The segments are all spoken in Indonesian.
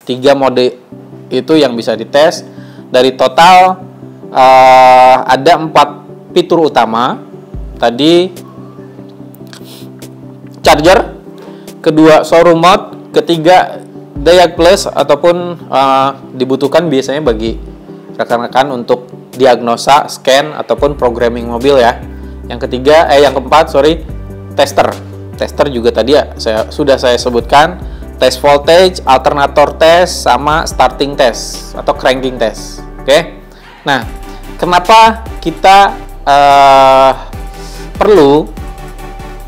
3 mode itu yang bisa dites. Dari total ada 4 fitur utama. Tadi charger, kedua showroom mode, ketiga Diag Plus ataupun dibutuhkan biasanya bagi rekan-rekan untuk diagnosa, scan ataupun programming mobil ya. Yang keempat, tester. Tester juga tadi ya sudah saya sebutkan, test voltage, alternator test, sama starting test atau cranking test. Oke. Nah, kenapa kita perlu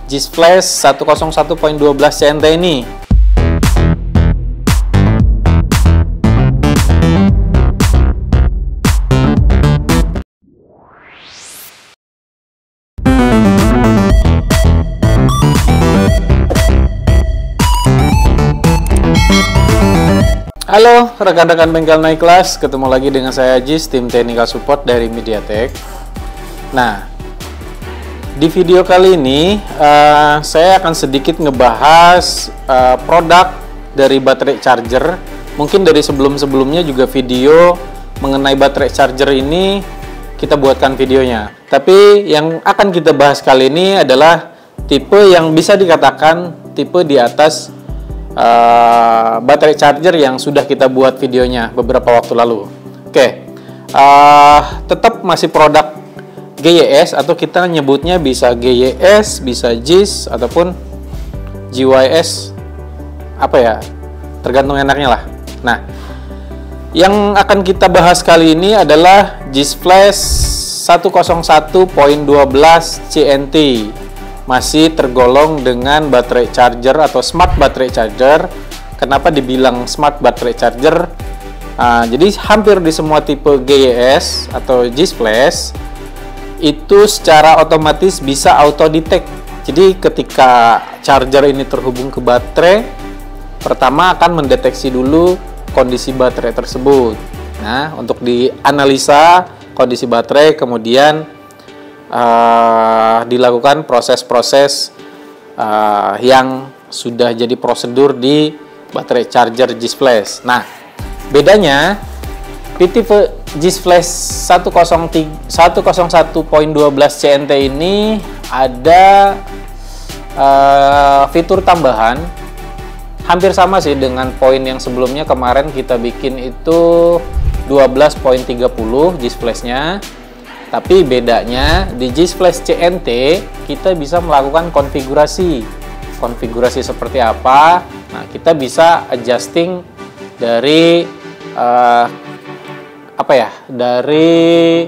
JIS Flash 101.12 CNT ini? Halo rekan-rekan bengkel naik kelas, ketemu lagi dengan saya Jis, tim technical support dari MediaTek. Nah, di video kali ini saya akan sedikit ngebahas produk dari baterai charger. Mungkin dari sebelum-sebelumnya juga video mengenai baterai charger ini kita buatkan videonya. Tapi yang akan kita bahas kali ini adalah tipe yang bisa dikatakan tipe di atas baterai charger yang sudah kita buat videonya beberapa waktu lalu. Oke, tetap masih produk GYS atau kita nyebutnya bisa GYS, bisa JIS ataupun GYS, apa ya, tergantung enaknya lah. Nah, yang akan kita bahas kali ini adalah JIS Flash 101.12 CNT. Masih tergolong dengan baterai charger atau smart baterai charger. Kenapa dibilang smart baterai charger? Jadi hampir di semua tipe GYS atau JIS Flash itu secara otomatis bisa auto detect. Jadi ketika charger ini terhubung ke baterai, pertama akan mendeteksi dulu kondisi baterai tersebut. Nah, untuk dianalisa kondisi baterai, kemudian dilakukan proses-proses yang sudah jadi prosedur di baterai charger JIS Flash. Nah, bedanya tipe JIS Flash 101.12 CNT ini ada fitur tambahan, hampir sama sih dengan poin yang sebelumnya. Kemarin kita bikin itu 12.30 JIS Flash-nya. Tapi bedanya di JIS Flash CNT kita bisa melakukan konfigurasi. Konfigurasi seperti apa? Nah, kita bisa adjusting dari dari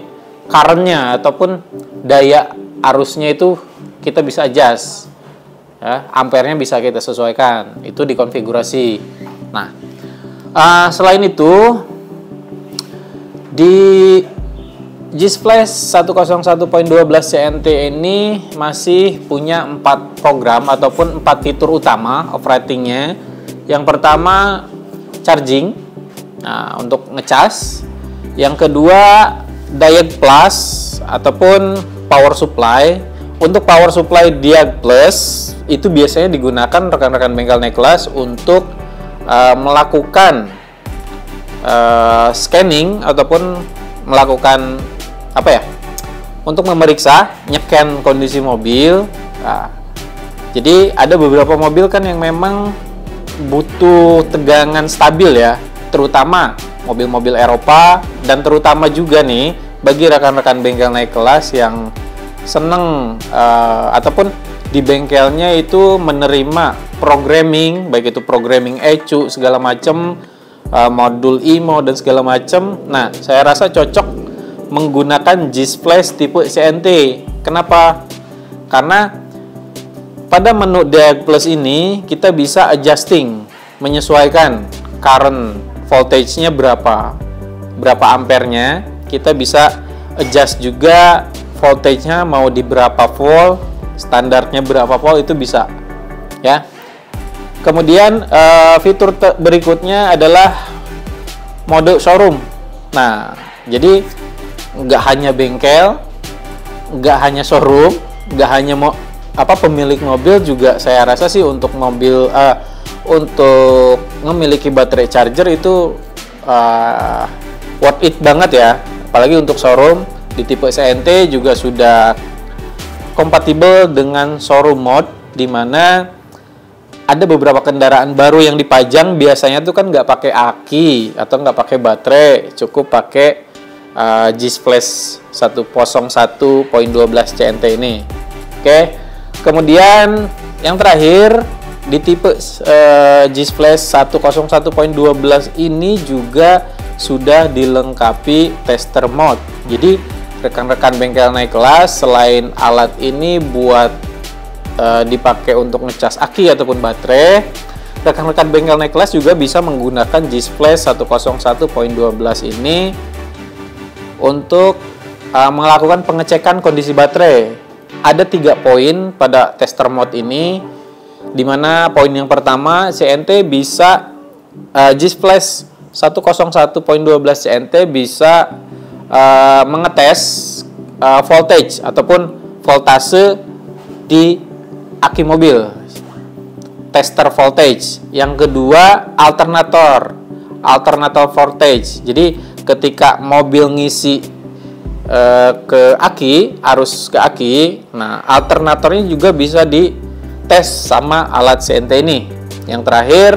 current-nya ataupun daya arusnya itu kita bisa adjust. Ya, ampere-nya bisa kita sesuaikan. Itu di konfigurasi. Nah, selain itu di JIS Flash 101.12 CNT ini masih punya 4 program ataupun 4 fitur utama operatingnya. Yang pertama charging, nah untuk ngecas. Yang kedua Diag Plus ataupun power supply. Untuk power supply Diag Plus itu biasanya digunakan rekan-rekan bengkel naik kelas untuk melakukan scanning ataupun melakukan untuk memeriksa, nyekan kondisi mobil. Nah, jadi ada beberapa mobil kan yang memang butuh tegangan stabil ya, terutama mobil-mobil Eropa, dan terutama juga nih bagi rekan-rekan bengkel naik kelas yang seneng ataupun di bengkelnya itu menerima programming, baik itu programming ECU segala macam, modul IMO dan segala macam. Nah, saya rasa cocok menggunakan JIS Flash tipe CNT. Kenapa? Karena pada menu Diag Plus ini kita bisa adjusting, menyesuaikan current voltage-nya berapa ampernya. Kita bisa adjust juga voltage-nya mau di berapa volt, standarnya berapa volt, itu bisa ya. Kemudian fitur berikutnya adalah mode showroom. Nah, jadi nggak hanya bengkel, nggak hanya showroom, nggak hanya pemilik mobil juga, saya rasa sih untuk mobil untuk memiliki baterai charger itu worth it banget ya, apalagi untuk showroom. Di tipe CNT juga sudah kompatibel dengan showroom mode, dimana ada beberapa kendaraan baru yang dipajang biasanya tuh kan nggak pakai aki atau nggak pakai baterai, cukup pakai JIS Flash 101.12 CNT ini. Oke, kemudian yang terakhir di tipe JIS Flash 101.12 ini juga sudah dilengkapi tester mode. Jadi rekan-rekan bengkel naik kelas, selain alat ini buat dipakai untuk ngecas aki ataupun baterai, rekan-rekan bengkel naik kelas juga bisa menggunakan JIS Flash 101.12 ini untuk melakukan pengecekan kondisi baterai. Ada 3 poin pada tester mode ini, dimana poin yang pertama, CNT bisa JIS Flash 101.12 CNT bisa mengetes voltage ataupun voltase di aki mobil, tester voltage. Yang kedua, alternator voltage. Jadi ketika mobil ngisi ke aki, arus ke aki, nah alternatornya juga bisa dites sama alat CNT ini. Yang terakhir,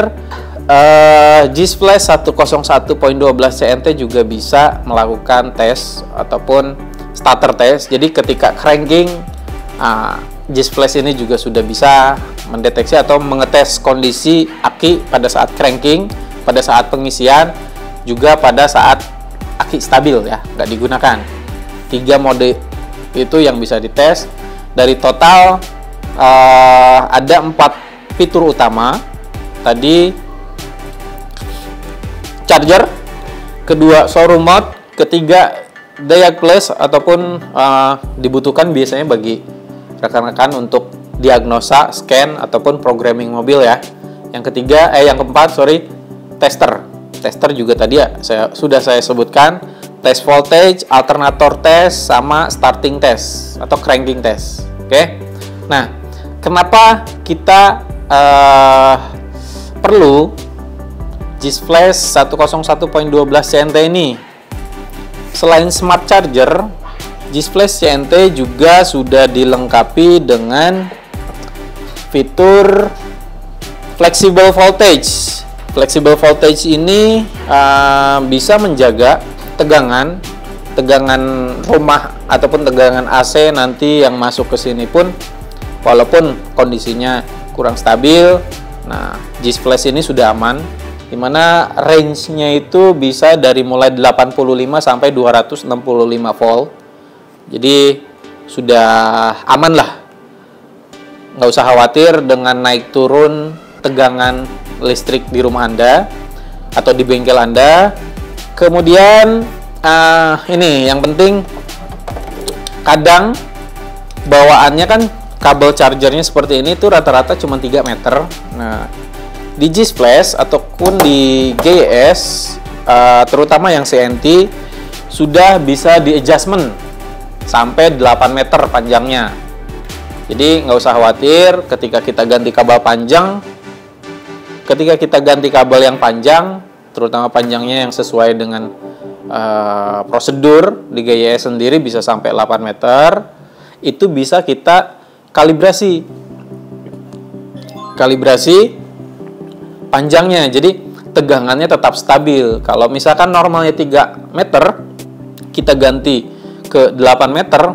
JIS Flash 101.12 CNT juga bisa melakukan tes ataupun starter test. Jadi ketika cranking, JIS Flash ini juga sudah bisa mendeteksi atau mengetes kondisi aki pada saat cranking, pada saat pengisian, juga pada saat aki stabil ya, nggak digunakan. 3 mode itu yang bisa dites. Dari total ada 4 fitur utama. Tadi charger, kedua showroom mode, ketiga Diag Plus ataupun dibutuhkan biasanya bagi rekan-rekan untuk diagnosa, scan ataupun programming mobil ya. Yang keempat, tester juga tadi ya sudah saya sebutkan, tes voltage, alternator test, sama starting test atau cranking test. Oke. Nah, kenapa kita perlu JIS Flash 101.12 CNT ini? Selain smart charger, JIS Flash CNT juga sudah dilengkapi dengan fitur flexible voltage. Flexible voltage ini bisa menjaga tegangan rumah ataupun tegangan AC nanti yang masuk ke sini pun walaupun kondisinya kurang stabil. Nah, JIS Flash ini sudah aman, dimana range-nya itu bisa dari mulai 85 sampai 265 volt. Jadi sudah aman lah, nggak usah khawatir dengan naik turun tegangan listrik di rumah Anda atau di bengkel Anda. Kemudian ini yang penting, kadang bawaannya kan kabel chargernya seperti ini tuh rata-rata cuma 3 meter. Nah, di JIS Flash ataupun di GIS, terutama yang CNT, sudah bisa di adjustment sampai 8 meter panjangnya. Jadi nggak usah khawatir ketika kita ganti kabel panjang. Ketika kita ganti kabel yang panjang, terutama panjangnya yang sesuai dengan prosedur di GIS sendiri bisa sampai 8 meter, itu bisa kita kalibrasi panjangnya, jadi tegangannya tetap stabil. Kalau misalkan normalnya 3 meter, kita ganti ke 8 meter,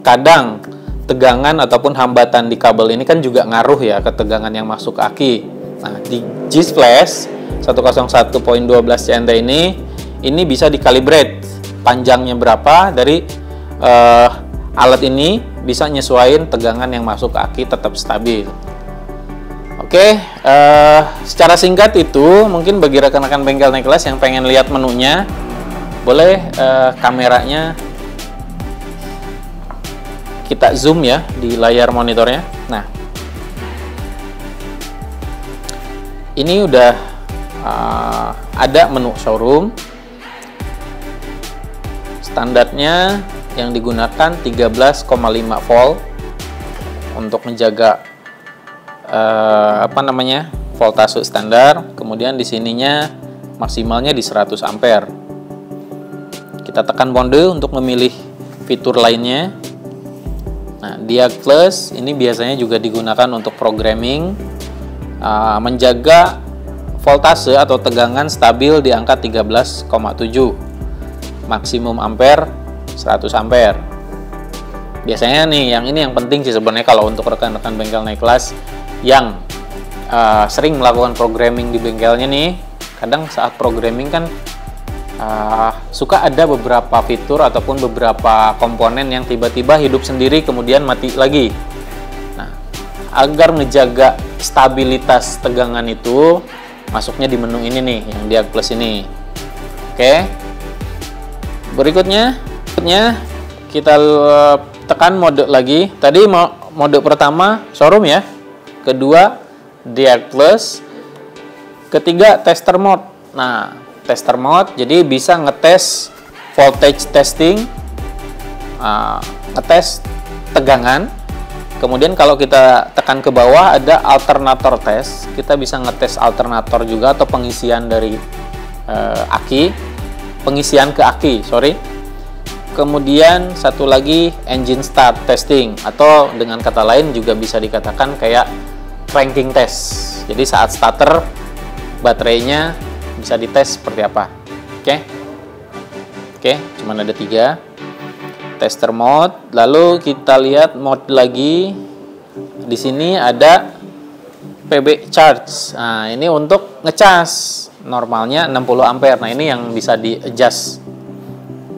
kadang tegangan ataupun hambatan di kabel ini kan juga ngaruh ya ke tegangan yang masuk ke aki. Nah, di JIS Flash 101.12 CNT ini bisa dikalibrate panjangnya berapa dari alat ini, bisa nyesuaiin tegangan yang masuk ke aki tetap stabil. Oke, secara singkat itu mungkin bagi rekan-rekan bengkel naik kelas yang pengen lihat menunya, boleh kameranya kita zoom ya di layar monitornya. Nah, ini udah ada menu showroom. Standarnya yang digunakan 13,5 volt untuk menjaga voltase standar, kemudian di sininya maksimalnya di 100 ampere. Kita tekan mode untuk memilih fitur lainnya. Nah, Diag Plus ini biasanya juga digunakan untuk programming, menjaga voltase atau tegangan stabil di angka 13,7, maksimum ampere 100 ampere. Biasanya nih, yang ini yang penting sih sebenarnya kalau untuk rekan-rekan bengkel naik kelas yang sering melakukan programming di bengkelnya nih. Kadang saat programming kan suka ada beberapa fitur ataupun beberapa komponen yang tiba-tiba hidup sendiri kemudian mati lagi. Nah, agar menjaga stabilitas tegangan itu, masuknya di menu ini nih, yang Diag Plus ini. Oke. Berikutnya kita tekan mode lagi. Tadi mode pertama showroom ya. Kedua Diag Plus. Ketiga tester mode. Nah, tester mode jadi bisa ngetes voltage testing, ngetes tegangan. Kemudian kalau kita tekan ke bawah ada alternator test, kita bisa ngetes alternator juga atau pengisian dari aki, pengisian ke aki, sorry. Kemudian satu lagi engine start testing, atau dengan kata lain juga bisa dikatakan kayak cranking test. Jadi saat starter baterainya bisa dites seperti apa. Oke, cuman ada 3. Tester mode, lalu kita lihat mode lagi. Di sini ada PB charge. Nah, ini untuk ngecas. Normalnya 60 ampere. Nah, ini yang bisa di-adjust.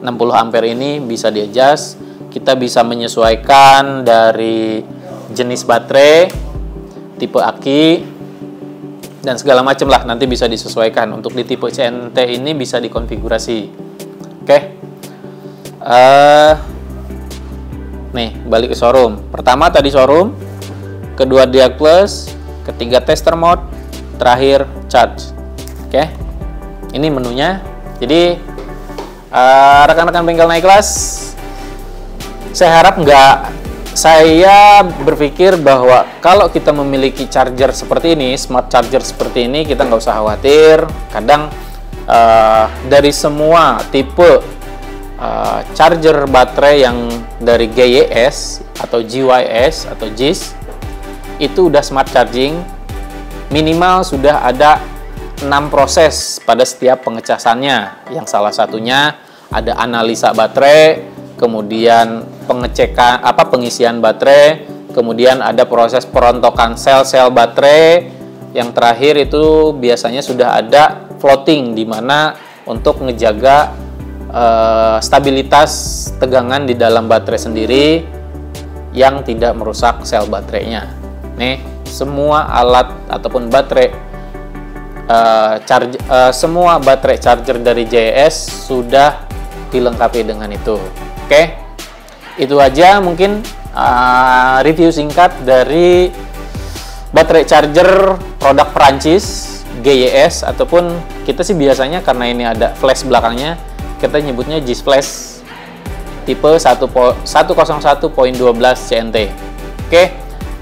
60 ampere ini bisa di-adjust. Kita bisa menyesuaikan dari jenis baterai, tipe aki, dan segala macam lah. Nanti bisa disesuaikan. Untuk di tipe CNT ini bisa dikonfigurasi. Oke. Nih, balik ke showroom. Pertama tadi showroom, kedua Diag Plus, ketiga tester mode, terakhir charge. Oke. Ini menunya. Jadi rekan-rekan bengkel naik kelas, saya harap saya berpikir bahwa kalau kita memiliki charger seperti ini, smart charger seperti ini, kita nggak usah khawatir. Kadang dari semua tipe charger baterai yang dari GYS atau GYS atau JIS itu udah smart charging, minimal sudah ada 6 proses pada setiap pengecasannya, yang salah satunya ada analisa baterai, kemudian pengisian baterai, kemudian ada proses perontokan sel-sel baterai, yang terakhir itu biasanya sudah ada floating, di mana untuk ngejaga stabilitas tegangan di dalam baterai sendiri yang tidak merusak sel baterainya. Nih, semua alat ataupun baterai semua baterai charger dari JS sudah dilengkapi dengan itu. Oke, itu aja mungkin review singkat dari baterai charger produk Perancis GYS, ataupun kita sih biasanya karena ini ada flash belakangnya, kita nyebutnya JIS Flash tipe 101.12 CNT. Oke,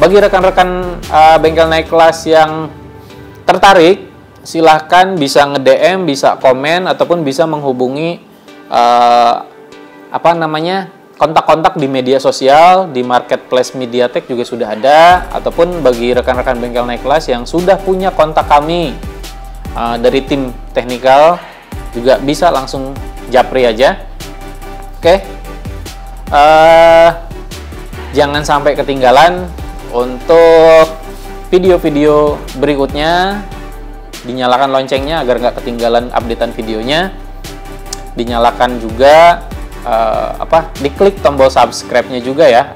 bagi rekan-rekan bengkel naik kelas yang tertarik, silahkan bisa nge-DM, bisa komen, ataupun bisa menghubungi kontak-kontak di media sosial, di marketplace MediaTek juga sudah ada, ataupun bagi rekan-rekan bengkel naik kelas yang sudah punya kontak kami dari tim teknikal juga bisa langsung japri aja. Oke. Jangan sampai ketinggalan untuk video-video berikutnya. Dinyalakan loncengnya agar nggak ketinggalan updatean videonya. Dinyalakan juga diklik tombol subscribe-nya juga ya,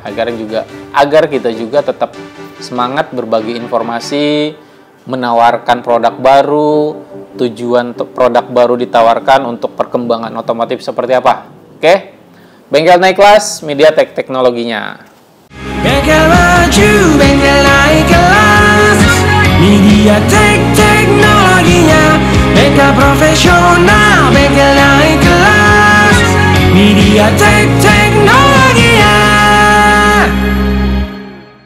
agar kita juga tetap semangat berbagi informasi, menawarkan produk baru, tujuan produk baru ditawarkan untuk perkembangan otomotif seperti apa. Oke? Bengkel naik kelas, MediaTek teknologinya. Bengkel maju, bengkel naik kelas, MediaTek teknologinya. Bengkel profesional, bengkel naik kelas, MediaTek teknologinya.